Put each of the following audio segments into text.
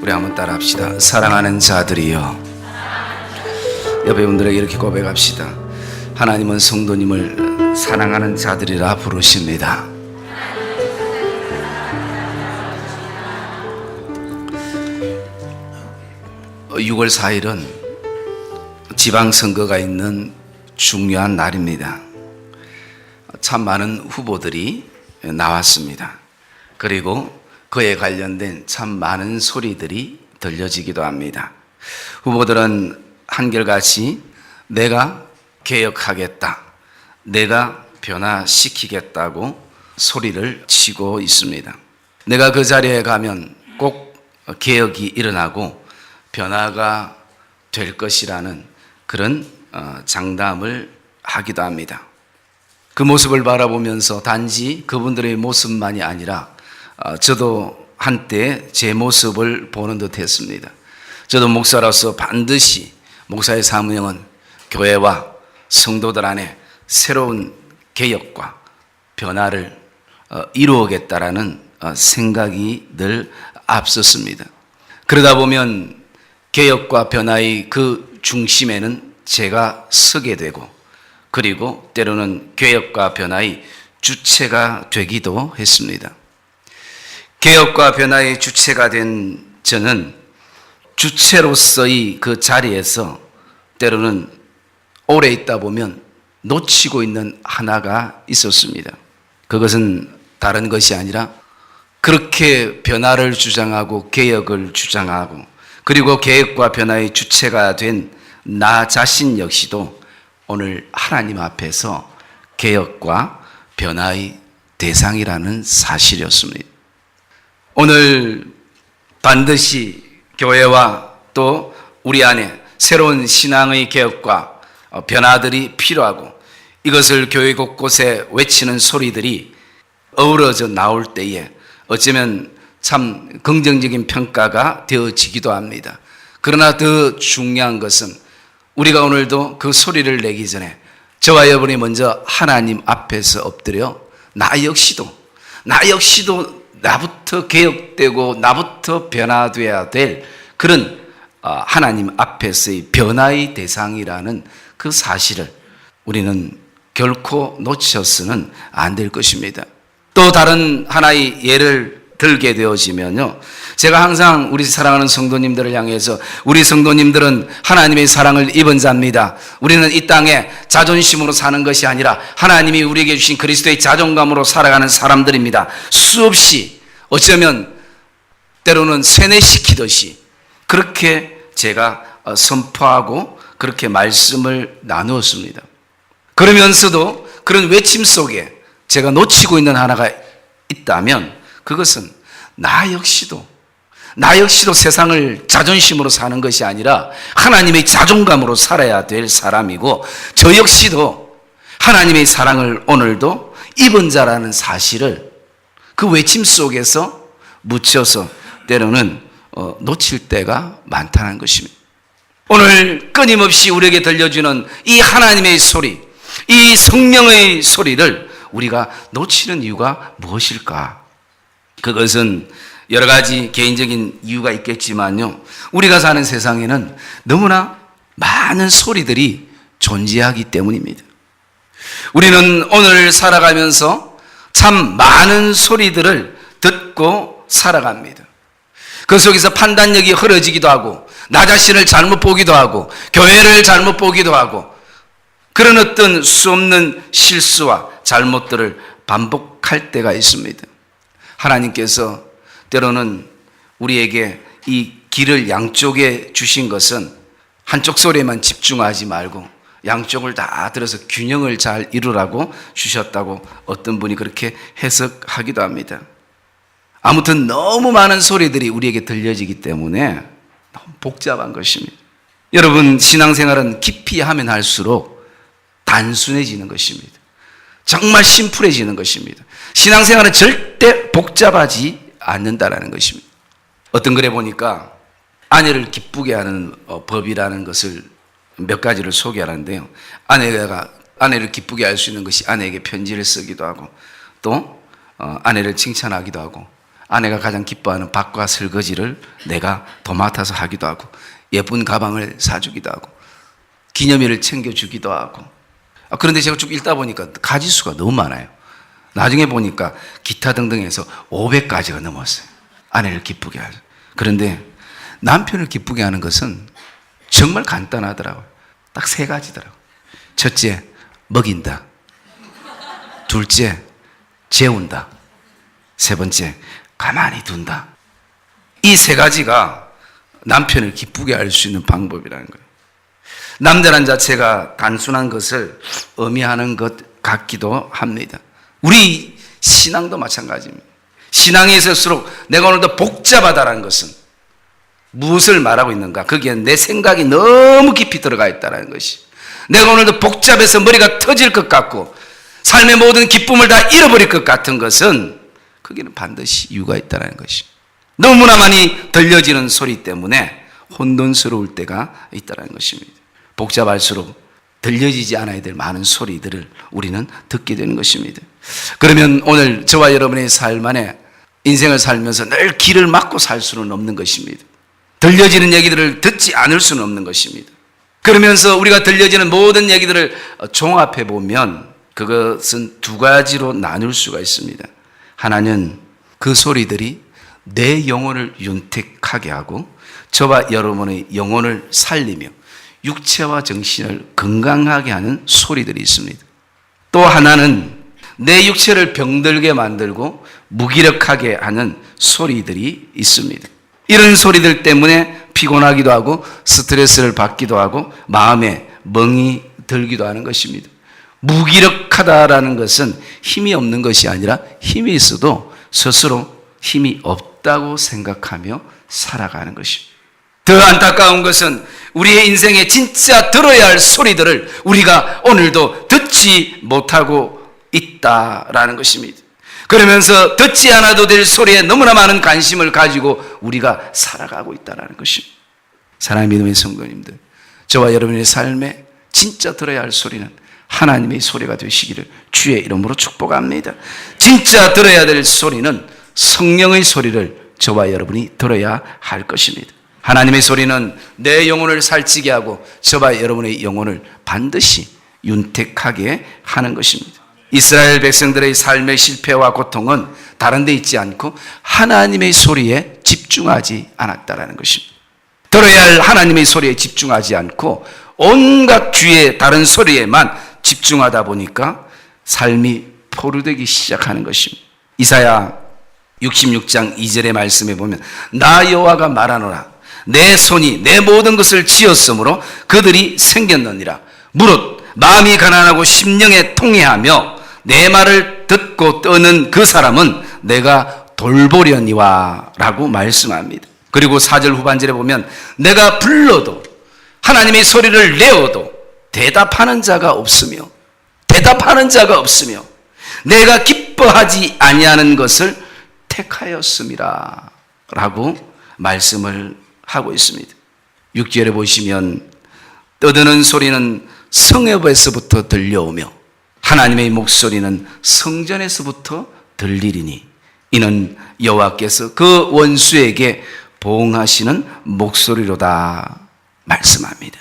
우리 한번 따라합시다. 사랑하는 자들이여. 옆에 분들에게 이렇게 고백합시다. 하나님은 성도님을 사랑하는 자들이라 부르십니다. 어, 6월 4일은 지방선거가 있는 중요한 날입니다. 참 많은 후보들이 나왔습니다. 그리고 그에 관련된 참 많은 소리들이 들려지기도 합니다. 후보들은 한결같이 내가 개혁하겠다, 내가 변화시키겠다고 소리를 치고 있습니다. 내가 그 자리에 가면 꼭 개혁이 일어나고 변화가 될 것이라는 그런 장담을 하기도 합니다. 그 모습을 바라보면서 단지 그분들의 모습만이 아니라 저도 한때 제 모습을 보는 듯 했습니다. 저도 목사로서 반드시 목사의 사명은 교회와 성도들 안에 새로운 개혁과 변화를 이루어겠다라는 생각이 늘 앞섰습니다. 그러다 보면 개혁과 변화의 그 중심에는 제가 서게 되고, 그리고 때로는 개혁과 변화의 주체가 되기도 했습니다. 개혁과 변화의 주체가 된 저는 주체로서의 그 자리에서 때로는 오래 있다 보면 놓치고 있는 하나가 있었습니다. 그것은 다른 것이 아니라 그렇게 변화를 주장하고 개혁을 주장하고 그리고 개혁과 변화의 주체가 된 나 자신 역시도 오늘 하나님 앞에서 개혁과 변화의 대상이라는 사실이었습니다. 오늘 반드시 교회와 또 우리 안에 새로운 신앙의 개혁과 변화들이 필요하고 이것을 교회 곳곳에 외치는 소리들이 어우러져 나올 때에 어쩌면 참 긍정적인 평가가 되어지기도 합니다. 그러나 더 중요한 것은 우리가 오늘도 그 소리를 내기 전에 저와 여러분이 먼저 하나님 앞에서 엎드려 나 역시도 나부터 개혁되고 나부터 변화되어야 될 그런 하나님 앞에서의 변화의 대상이라는 그 사실을 우리는 결코 놓쳐서는 안 될 것입니다. 또 다른 하나의 예를 들게 되어지면요, 제가 항상 우리 사랑하는 성도님들을 향해서 우리 성도님들은 하나님의 사랑을 입은 자입니다. 우리는 이 땅에 자존심으로 사는 것이 아니라 하나님이 우리에게 주신 그리스도의 자존감으로 살아가는 사람들입니다. 수없이 어쩌면 때로는 세뇌시키듯이 그렇게 제가 선포하고 그렇게 말씀을 나누었습니다. 그러면서도 그런 외침 속에 제가 놓치고 있는 하나가 있다면 그것은 나 역시도 세상을 자존심으로 사는 것이 아니라 하나님의 자존감으로 살아야 될 사람이고 저 역시도 하나님의 사랑을 오늘도 입은 자라는 사실을 그 외침 속에서 묻혀서 때로는 놓칠 때가 많다는 것입니다. 오늘 끊임없이 우리에게 들려주는 이 하나님의 소리, 이 성령의 소리를 우리가 놓치는 이유가 무엇일까? 그것은 여러 가지 개인적인 이유가 있겠지만요, 우리가 사는 세상에는 너무나 많은 소리들이 존재하기 때문입니다. 우리는 오늘 살아가면서 참 많은 소리들을 듣고 살아갑니다. 그 속에서 판단력이 흐려지기도 하고 나 자신을 잘못 보기도 하고 교회를 잘못 보기도 하고 그런 어떤 수없는 실수와 잘못들을 반복할 때가 있습니다. 하나님께서 때로는 우리에게 이 길을 양쪽에 주신 것은 한쪽 소리에만 집중하지 말고 양쪽을 다 들어서 균형을 잘 이루라고 주셨다고 어떤 분이 그렇게 해석하기도 합니다. 아무튼 너무 많은 소리들이 우리에게 들려지기 때문에 너무 복잡한 것입니다. 여러분, 신앙생활은 깊이 하면 할수록 단순해지는 것입니다. 정말 심플해지는 것입니다. 신앙생활은 절대 복잡하지 않는다라는 것입니다. 어떤 글에 보니까 아내를 기쁘게 하는 법이라는 것을 몇 가지를 소개하는데요, 아내를 기쁘게 할 수 있는 것이 아내에게 편지를 쓰기도 하고 또 아내를 칭찬하기도 하고 아내가 가장 기뻐하는 밭과 설거지를 내가 도맡아서 하기도 하고, 예쁜 가방을 사주기도 하고, 기념일을 챙겨주기도 하고. 그런데 제가 쭉 읽다 보니까 가지수가 너무 많아요. 나중에 보니까 기타 등등 해서 500가지가 넘었어요. 아내를 기쁘게 하죠. 그런데 남편을 기쁘게 하는 것은 정말 간단하더라고요. 딱 3가지더라고요. 첫째, 먹인다. 둘째, 재운다. 세 번째, 가만히 둔다. 이 3가지가 남편을 기쁘게 할 수 있는 방법이라는 거예요. 남자란 자체가 단순한 것을 의미하는 것 같기도 합니다. 우리 신앙도 마찬가지입니다. 신앙에 있을수록 내가 오늘도 복잡하다는 것은 무엇을 말하고 있는가? 거기에 내 생각이 너무 깊이 들어가 있다는 것이, 내가 오늘도 복잡해서 머리가 터질 것 같고 삶의 모든 기쁨을 다 잃어버릴 것 같은 것은 거기는 반드시 이유가 있다는 것이, 너무나 많이 들려지는 소리 때문에 혼돈스러울 때가 있다는 것입니다. 복잡할수록 들려지지 않아야 될 많은 소리들을 우리는 듣게 되는 것입니다. 그러면 오늘 저와 여러분의 삶 안에 인생을 살면서 늘 길을 막고 살 수는 없는 것입니다. 들려지는 얘기들을 듣지 않을 수는 없는 것입니다. 그러면서 우리가 들려지는 모든 얘기들을 종합해 보면 그것은 2가지로 나눌 수가 있습니다. 하나는 그 소리들이 내 영혼을 윤택하게 하고 저와 여러분의 영혼을 살리며 육체와 정신을 건강하게 하는 소리들이 있습니다. 또 하나는 내 육체를 병들게 만들고 무기력하게 하는 소리들이 있습니다. 이런 소리들 때문에 피곤하기도 하고 스트레스를 받기도 하고 마음에 멍이 들기도 하는 것입니다. 무기력하다라는 것은 힘이 없는 것이 아니라 힘이 있어도 스스로 힘이 없다고 생각하며 살아가는 것입니다. 더 안타까운 것은 우리의 인생에 진짜 들어야 할 소리들을 우리가 오늘도 듣지 못하고 있다라는 것입니다. 그러면서 듣지 않아도 될 소리에 너무나 많은 관심을 가지고 우리가 살아가고 있다는 것입니다. 사랑하는 믿음의 성도님들, 저와 여러분의 삶에 진짜 들어야 할 소리는 하나님의 소리가 되시기를 주의 이름으로 축복합니다. 진짜 들어야 될 소리는 성령의 소리를 저와 여러분이 들어야 할 것입니다. 하나님의 소리는 내 영혼을 살찌게 하고 저와 여러분의 영혼을 반드시 윤택하게 하는 것입니다. 이스라엘 백성들의 삶의 실패와 고통은 다른 데 있지 않고 하나님의 소리에 집중하지 않았다는 것입니다. 들어야 할 하나님의 소리에 집중하지 않고 온갖 주위의 다른 소리에만 집중하다 보니까 삶이 포로되기 시작하는 것입니다. 이사야 66장 2절의 말씀에 보면 나 여호와가 말하노라 내 손이 내 모든 것을 지었으므로 그들이 생겼느니라. 무릇 마음이 가난하고 심령에 통회하며 내 말을 듣고 떠는 그 사람은 내가 돌보려니와 라고 말씀합니다. 그리고 4절 후반절에 보면 내가 불러도 하나님의 소리를 내어도 대답하는 자가 없으며 내가 기뻐하지 아니하는 것을 택하였음이라 라고 말씀을 하고 있습니다. 6절에 보시면 떠드는 소리는 성읍에서부터 들려오며 하나님의 목소리는 성전에서부터 들리리니 이는 여호와께서 그 원수에게 보응하시는 목소리로다 말씀합니다.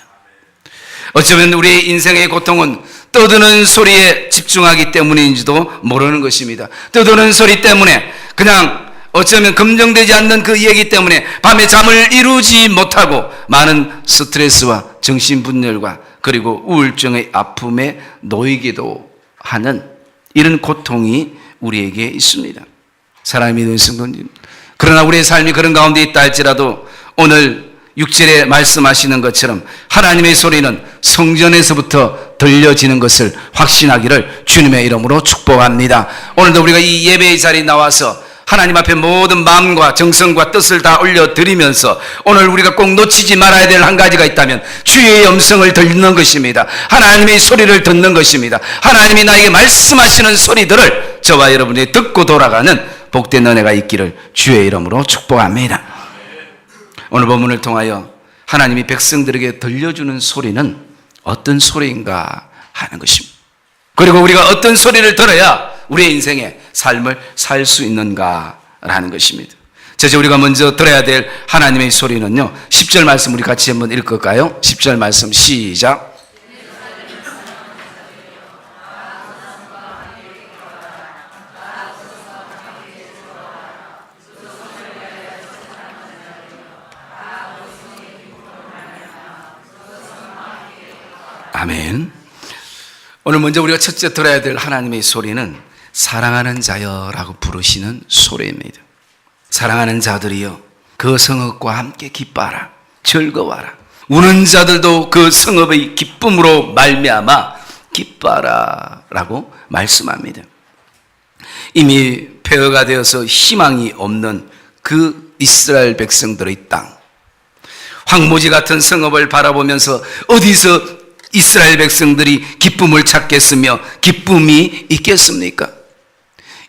어쩌면 우리의 인생의 고통은 떠드는 소리에 집중하기 때문인지도 모르는 것입니다. 떠드는 소리 때문에 그냥 어쩌면 검증되지 않는 그 얘기 때문에 밤에 잠을 이루지 못하고 많은 스트레스와 정신분열과 그리고 우울증의 아픔에 놓이기도 하는 이런 고통이 우리에게 있습니다. 사랑하는 믿음의 성도님, 그러나 우리의 삶이 그런 가운데 있다 할지라도 오늘 6절에 말씀하시는 것처럼 하나님의 소리는 성전에서부터 들려지는 것을 확신하기를 주님의 이름으로 축복합니다. 오늘도 우리가 이 예배의 자리에 나와서 하나님 앞에 모든 마음과 정성과 뜻을 다 올려드리면서 오늘 우리가 꼭 놓치지 말아야 될 한 가지가 있다면 주의 음성을 듣는 것입니다. 하나님의 소리를 듣는 것입니다. 하나님이 나에게 말씀하시는 소리들을 저와 여러분이 듣고 돌아가는 복된 은혜가 있기를 주의 이름으로 축복합니다. 오늘 본문을 통하여 하나님이 백성들에게 들려주는 소리는 어떤 소리인가 하는 것입니다. 그리고 우리가 어떤 소리를 들어야 우리의 인생에 삶을 살 수 있는가 라는 것입니다. 저 우리가 먼저 들어야 될 하나님의 소리는요, 10절 말씀 우리 같이 한번 읽을까요? 10절 말씀 시작. 아멘. 오늘 먼저 우리가 첫째 들어야 될 하나님의 소리는 사랑하는 자여라고 부르시는 소리입니다. 사랑하는 자들이여 그 성읍과 함께 기뻐하라, 즐거워하라. 우는 자들도 그 성읍의 기쁨으로 말미암아 기뻐하라 라고 말씀합니다. 이미 폐허가 되어서 희망이 없는 그 이스라엘 백성들의 땅, 황무지 같은 성읍을 바라보면서 어디서 이스라엘 백성들이 기쁨을 찾겠으며 기쁨이 있겠습니까?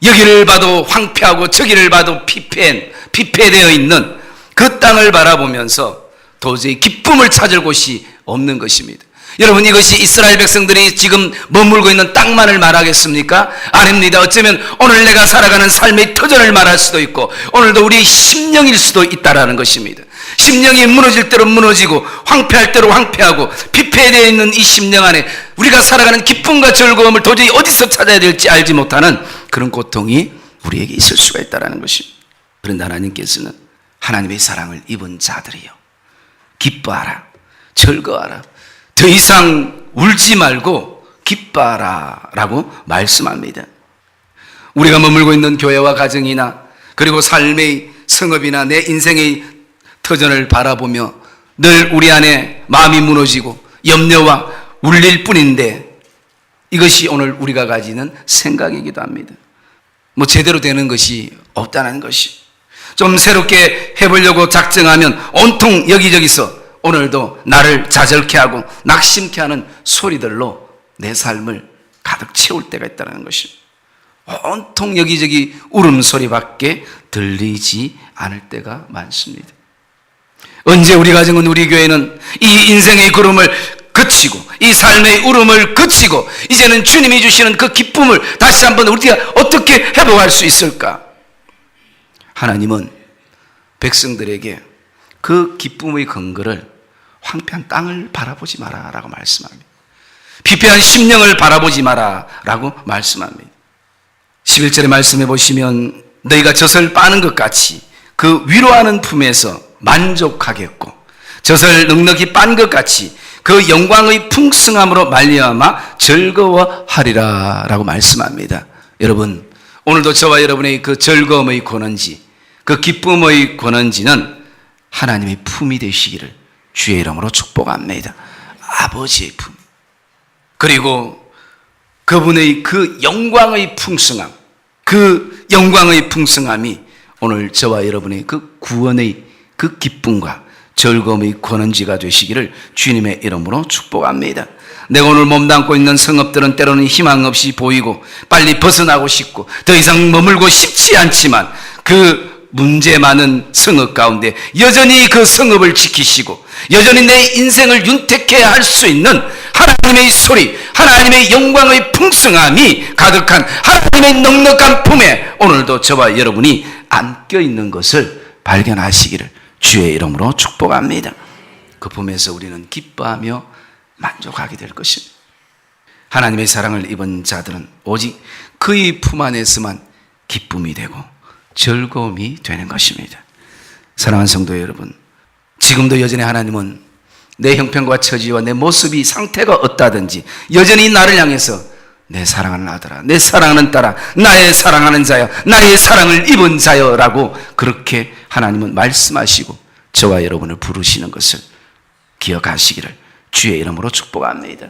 여기를 봐도 황폐하고 저기를 봐도 피폐되어 있는 그 땅을 바라보면서 도저히 기쁨을 찾을 곳이 없는 것입니다. 여러분, 이것이 이스라엘 백성들이 지금 머물고 있는 땅만을 말하겠습니까? 아닙니다. 어쩌면 오늘 내가 살아가는 삶의 터전을 말할 수도 있고 오늘도 우리의 심령일 수도 있다라는 것입니다. 심령이 무너질 대로 무너지고 황폐할 대로 황폐하고 피폐되어 있는 이 심령 안에 우리가 살아가는 기쁨과 즐거움을 도저히 어디서 찾아야 될지 알지 못하는 그런 고통이 우리에게 있을 수가 있다는 것입니다. 그런데 하나님께서는 하나님의 사랑을 입은 자들이요, 기뻐하라, 즐거워하라, 더 이상 울지 말고 기뻐하라 라고 말씀합니다. 우리가 머물고 있는 교회와 가정이나 그리고 삶의 성읍이나 내 인생의 터전을 바라보며 늘 우리 안에 마음이 무너지고 염려와 울릴 뿐인데 이것이 오늘 우리가 가지는 생각이기도 합니다. 뭐 제대로 되는 것이 없다는 것이, 좀 새롭게 해보려고 작정하면 온통 여기저기서 오늘도 나를 좌절케 하고 낙심케 하는 소리들로 내 삶을 가득 채울 때가 있다는 것입니다. 온통 여기저기 울음소리밖에 들리지 않을 때가 많습니다. 언제 우리 가정은, 우리 교회는 이 인생의 구름을 그치고 이 삶의 울음을 그치고 이제는 주님이 주시는 그 기쁨을 다시 한번 우리가 어떻게 회복할 수 있을까? 하나님은 백성들에게 그 기쁨의 근거를 황폐한 땅을 바라보지 마라 라고 말씀합니다. 피폐한 심령을 바라보지 마라 라고 말씀합니다. 11절의 말씀해 보시면 너희가 젖을 빠는 것 같이 그 위로하는 품에서 만족하겠고 젖을 넉넉히 빤 것 같이 그 영광의 풍성함으로 말미암아 즐거워하리라 라고 말씀합니다. 여러분, 오늘도 저와 여러분의 그 즐거움의 권원지, 그 기쁨의 권원지는 하나님의 품이 되시기를 주의 이름으로 축복합니다. 아버지의 품, 그리고 그분의 그 영광의 풍성함, 그 영광의 풍성함이 오늘 저와 여러분의 그 구원의 그 기쁨과 즐거움의 권원지가 되시기를 주님의 이름으로 축복합니다. 내가 오늘 몸담고 있는 성읍들은 때로는 희망 없이 보이고 빨리 벗어나고 싶고 더 이상 머물고 싶지 않지만 그 문제 많은 성읍 가운데 여전히 그 성읍을 지키시고 여전히 내 인생을 윤택해 할 수 있는 하나님의 소리, 하나님의 영광의 풍성함이 가득한 하나님의 넉넉한 품에 오늘도 저와 여러분이 안겨 있는 것을 발견하시기를 주의 이름으로 축복합니다. 그 품에서 우리는 기뻐하며 만족하게 될 것입니다. 하나님의 사랑을 입은 자들은 오직 그의 품 안에서만 기쁨이 되고 즐거움이 되는 것입니다. 사랑하는 성도 여러분, 지금도 여전히 하나님은 내 형편과 처지와 내 모습이 상태가 어떠하든지 여전히 나를 향해서 내 사랑하는 아들아, 내 사랑하는 딸아, 나의 사랑하는 자여, 나의 사랑을 입은 자여 라고 그렇게 하나님은 말씀하시고 저와 여러분을 부르시는 것을 기억하시기를 주의 이름으로 축복합니다.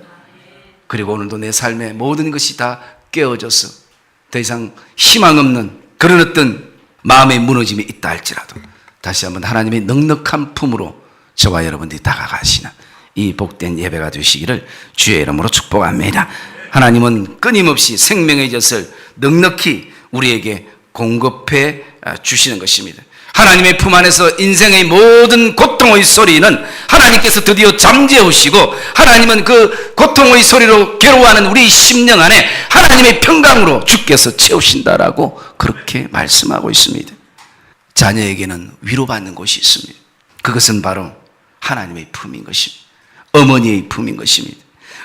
그리고 오늘도 내 삶의 모든 것이 다 깨어져서 더 이상 희망 없는 그런 어떤 마음의 무너짐이 있다 할지라도 다시 한번 하나님의 넉넉한 품으로 저와 여러분들이 다가가시는 이 복된 예배가 되시기를 주의 이름으로 축복합니다. 하나님은 끊임없이 생명의 젖을 넉넉히 우리에게 공급해 주시는 것입니다. 하나님의 품 안에서 인생의 모든 고통의 소리는 하나님께서 드디어 잠재우시고 하나님은 그 고통의 소리로 괴로워하는 우리 심령 안에 하나님의 평강으로 주께서 채우신다라고 그렇게 말씀하고 있습니다. 자녀에게는 위로받는 곳이 있습니다. 그것은 바로 하나님의 품인 것입니다. 어머니의 품인 것입니다.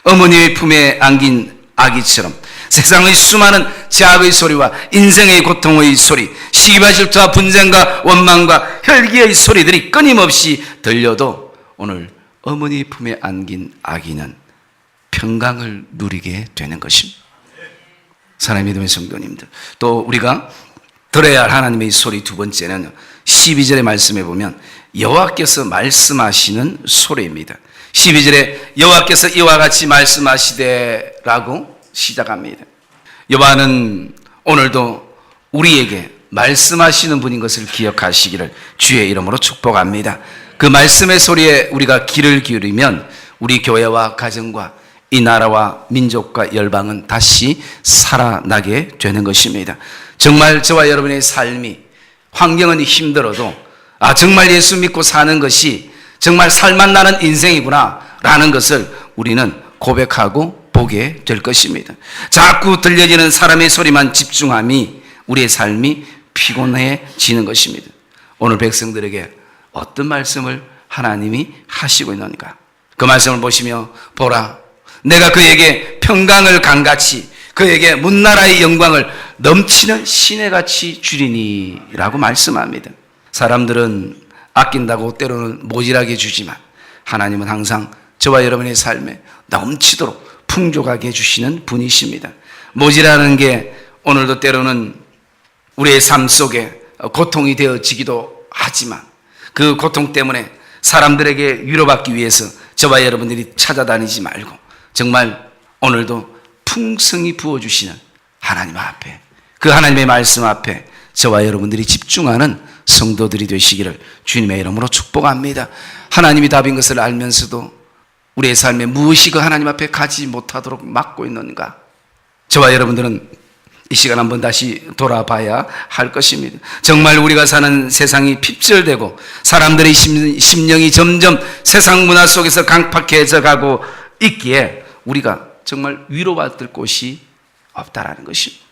어머니의 품에 안긴 아기처럼 세상의 수많은 제약의 소리와 인생의 고통의 소리, 시기와 질투와 분쟁과 원망과 혈기의 소리들이 끊임없이 들려도 오늘 어머니의 품에 안긴 아기는 평강을 누리게 되는 것입니다. 사랑의 믿음의 성도님들, 또 우리가 들어야 할 하나님의 소리 두 번째는 12절의 말씀에 보면 여호와께서 말씀하시는 소리입니다. 12절에 여호와께서 이와 같이 말씀하시되라고 시작합니다. 여호와는 오늘도 우리에게 말씀하시는 분인 것을 기억하시기를 주의 이름으로 축복합니다. 그 말씀의 소리에 우리가 귀를 기울이면 우리 교회와 가정과 이 나라와 민족과 열방은 다시 살아나게 되는 것입니다. 정말 저와 여러분의 삶이 환경은 힘들어도 정말 예수 믿고 사는 것이 정말 살맛나는 인생이구나 라는 것을 우리는 고백하고 보게 될 것입니다. 자꾸 들려지는 사람의 소리만 집중함이 우리의 삶이 피곤해지는 것입니다. 오늘 백성들에게 어떤 말씀을 하나님이 하시고 있는가? 그 말씀을 보시며 보라, 내가 그에게 평강을 강같이 그에게 문나라의 영광을 넘치는 시내같이 주리니 라고 말씀합니다. 사람들은 아낀다고 때로는 모질하게 주지만 하나님은 항상 저와 여러분의 삶에 넘치도록 풍족하게 해주시는 분이십니다. 모질하는 게 오늘도 때로는 우리의 삶 속에 고통이 되어지기도 하지만 그 고통 때문에 사람들에게 위로받기 위해서 저와 여러분들이 찾아다니지 말고 정말 오늘도 풍성히 부어주시는 하나님 앞에, 그 하나님의 말씀 앞에 저와 여러분들이 집중하는 성도들이 되시기를 주님의 이름으로 축복합니다. 하나님이 답인 것을 알면서도 우리의 삶에 무엇이 그 하나님 앞에 가지 못하도록 막고 있는가? 저와 여러분들은 이 시간 한번 다시 돌아봐야 할 것입니다. 정말 우리가 사는 세상이 핍절되고 사람들의 심령이 점점 세상 문화 속에서 강팍해져 가고 있기에 우리가 정말 위로받을 곳이 없다라는 것입니다.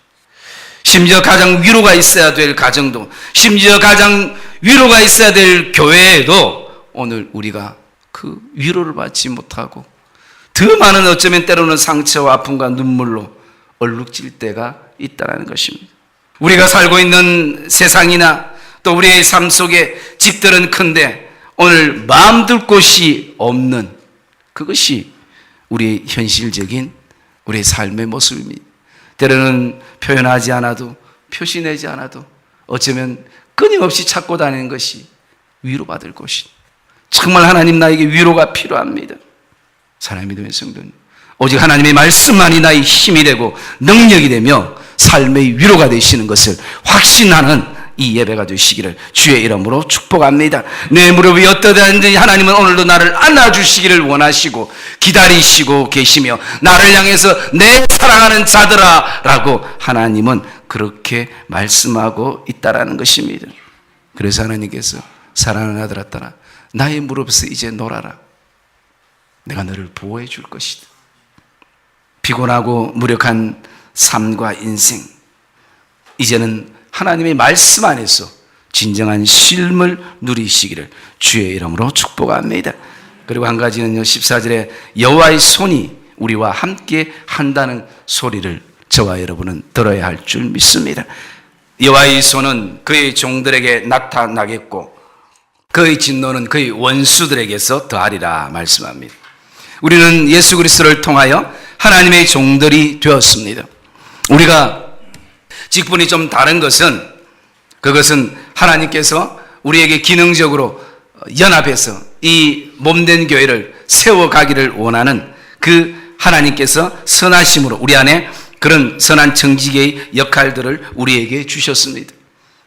심지어 가장 위로가 있어야 될 가정도, 심지어 가장 위로가 있어야 될 교회에도 오늘 우리가 그 위로를 받지 못하고 더 많은 어쩌면 때로는 상처와 아픔과 눈물로 얼룩질 때가 있다는 것입니다. 우리가 살고 있는 세상이나 또 우리의 삶 속에 집들은 큰데 오늘 마음 둘 곳이 없는 그것이 우리의 현실적인 우리의 삶의 모습입니다. 때로는 표현하지 않아도 표시내지 않아도 어쩌면 끊임없이 찾고 다니는 것이 위로받을 곳이, 정말 하나님 나에게 위로가 필요합니다. 사랑의 믿음의 성도님, 오직 하나님의 말씀만이 나의 힘이 되고 능력이 되며 삶의 위로가 되시는 것을 확신하는 이 예배가 되시기를 주의 이름으로 축복합니다. 내 무릎이 어떠하든지 하나님은 오늘도 나를 안아주시기를 원하시고 기다리시고 계시며 나를 향해서 내 사랑하는 자들아 라고 하나님은 그렇게 말씀하고 있다라는 것입니다. 그래서 하나님께서 사랑하는 아들아 딸아 나의 무릎에서 이제 놀아라. 내가 너를 보호해 줄 것이다. 피곤하고 무력한 삶과 인생, 이제는 하나님의 말씀 안에서 진정한 쉼을 누리시기를 주의 이름으로 축복합니다. 그리고 한 가지는요, 14절에 여호와의 손이 우리와 함께 한다는 소리를 저와 여러분은 들어야 할 줄 믿습니다. 여호와의 손은 그의 종들에게 나타나겠고 그의 진노는 그의 원수들에게서 더하리라 말씀합니다. 우리는 예수 그리스도를 통하여 하나님의 종들이 되었습니다. 우리가 직분이 좀 다른 것은 그것은 하나님께서 우리에게 기능적으로 연합해서 이 몸된 교회를 세워가기를 원하는 그 하나님께서 선하심으로 우리 안에 그런 선한 정직의 역할들을 우리에게 주셨습니다.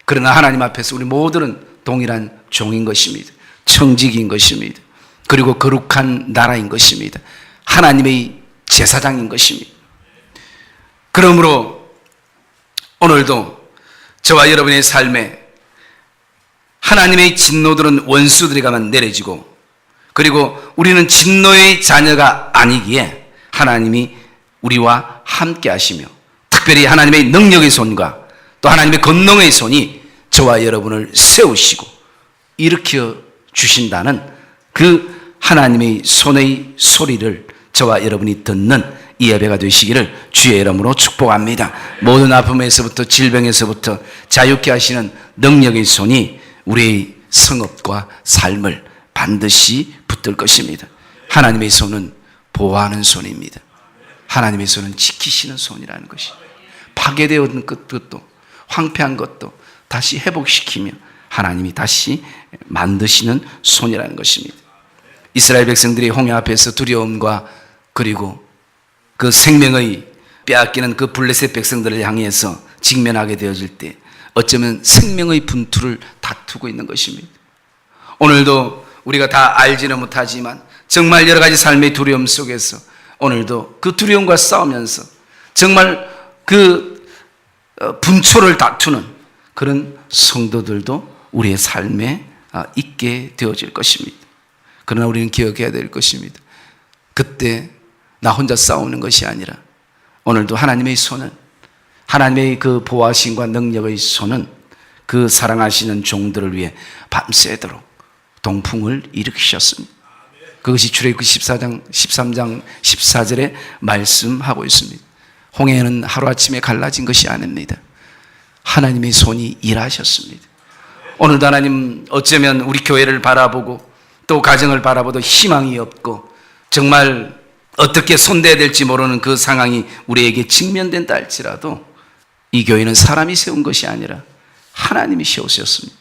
그러나 하나님 앞에서 우리 모두는 동일한 종인 것입니다. 청직인 것입니다. 그리고 거룩한 나라인 것입니다. 하나님의 제사장인 것입니다. 그러므로 오늘도 저와 여러분의 삶에 하나님의 진노들은 원수들에게만 내려지고 그리고 우리는 진노의 자녀가 아니기에 하나님이 우리와 함께 하시며 특별히 하나님의 능력의 손과 또 하나님의 권능의 손이 저와 여러분을 세우시고 일으켜 주신다는 그 하나님의 손의 소리를 저와 여러분이 듣는 이 예배가 되시기를 주의 이름으로 축복합니다. 모든 아픔에서부터 질병에서부터 자유케 하시는 능력의 손이 우리의 성업과 삶을 반드시 붙들 것입니다. 하나님의 손은 보호하는 손입니다. 하나님의 손은 지키시는 손이라는 것이, 파괴되었던 것도 황폐한 것도 다시 회복시키며 하나님이 다시 만드시는 손이라는 것입니다. 이스라엘 백성들이 홍해 앞에서 두려움과 그리고 그 생명의 빼앗기는 그 블레셋 백성들을 향해서 직면하게 되어질 때 어쩌면 생명의 분투를 다투고 있는 것입니다. 오늘도 우리가 다 알지는 못하지만 정말 여러 가지 삶의 두려움 속에서 오늘도 그 두려움과 싸우면서 정말 그 분초를 다투는 그런 성도들도 우리의 삶에 있게 되어질 것입니다. 그러나 우리는 기억해야 될 것입니다. 그때 나 혼자 싸우는 것이 아니라 오늘도 하나님의 손은, 하나님의 그 보호하심과 능력의 손은 그 사랑하시는 종들을 위해 밤새도록 동풍을 일으키셨습니다. 그것이 출애굽기 13장 14절에 말씀하고 있습니다. 홍해는 하루아침에 갈라진 것이 아닙니다. 하나님의 손이 일하셨습니다. 오늘도 하나님 어쩌면 우리 교회를 바라보고 또 가정을 바라보도 희망이 없고 정말 어떻게 손대야 될지 모르는 그 상황이 우리에게 직면된다 할지라도 이 교회는 사람이 세운 것이 아니라 하나님이 세우셨습니다.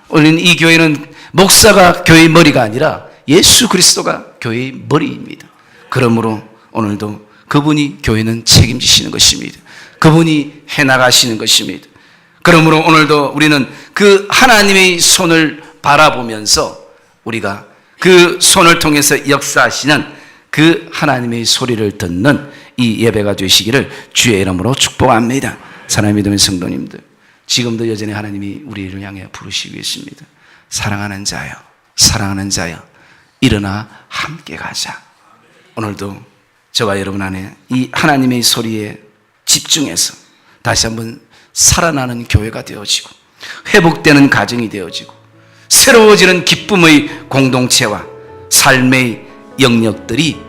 우리는 이 교회는 목사가 교회의 머리가 아니라 예수 그리스도가 교회의 머리입니다. 그러므로 오늘도 그분이 교회는 책임지시는 것입니다. 그분이 해나가시는 것입니다. 그러므로 오늘도 우리는 그 하나님의 손을 바라보면서 우리가 그 손을 통해서 역사하시는 그 하나님의 소리를 듣는 이 예배가 되시기를 주의 이름으로 축복합니다. 사랑하는 믿음의 성도님들, 지금도 여전히 하나님이 우리를 향해 부르시고 있습니다. 사랑하는 자여, 사랑하는 자여, 일어나 함께 가자. 오늘도 저와 여러분 안에 이 하나님의 소리에 집중해서 다시 한번 살아나는 교회가 되어지고 회복되는 가정이 되어지고 새로워지는 기쁨의 공동체와 삶의 영역들이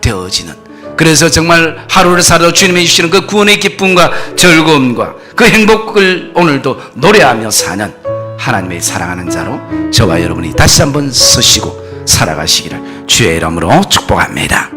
되어지는, 그래서 정말 하루를 살아도 주님이 주시는 그 구원의 기쁨과 즐거움과 그 행복을 오늘도 노래하며 사는 하나님의 사랑하는 자로 저와 여러분이 다시 한번 서시고 살아가시기를 주의 이름으로 축복합니다.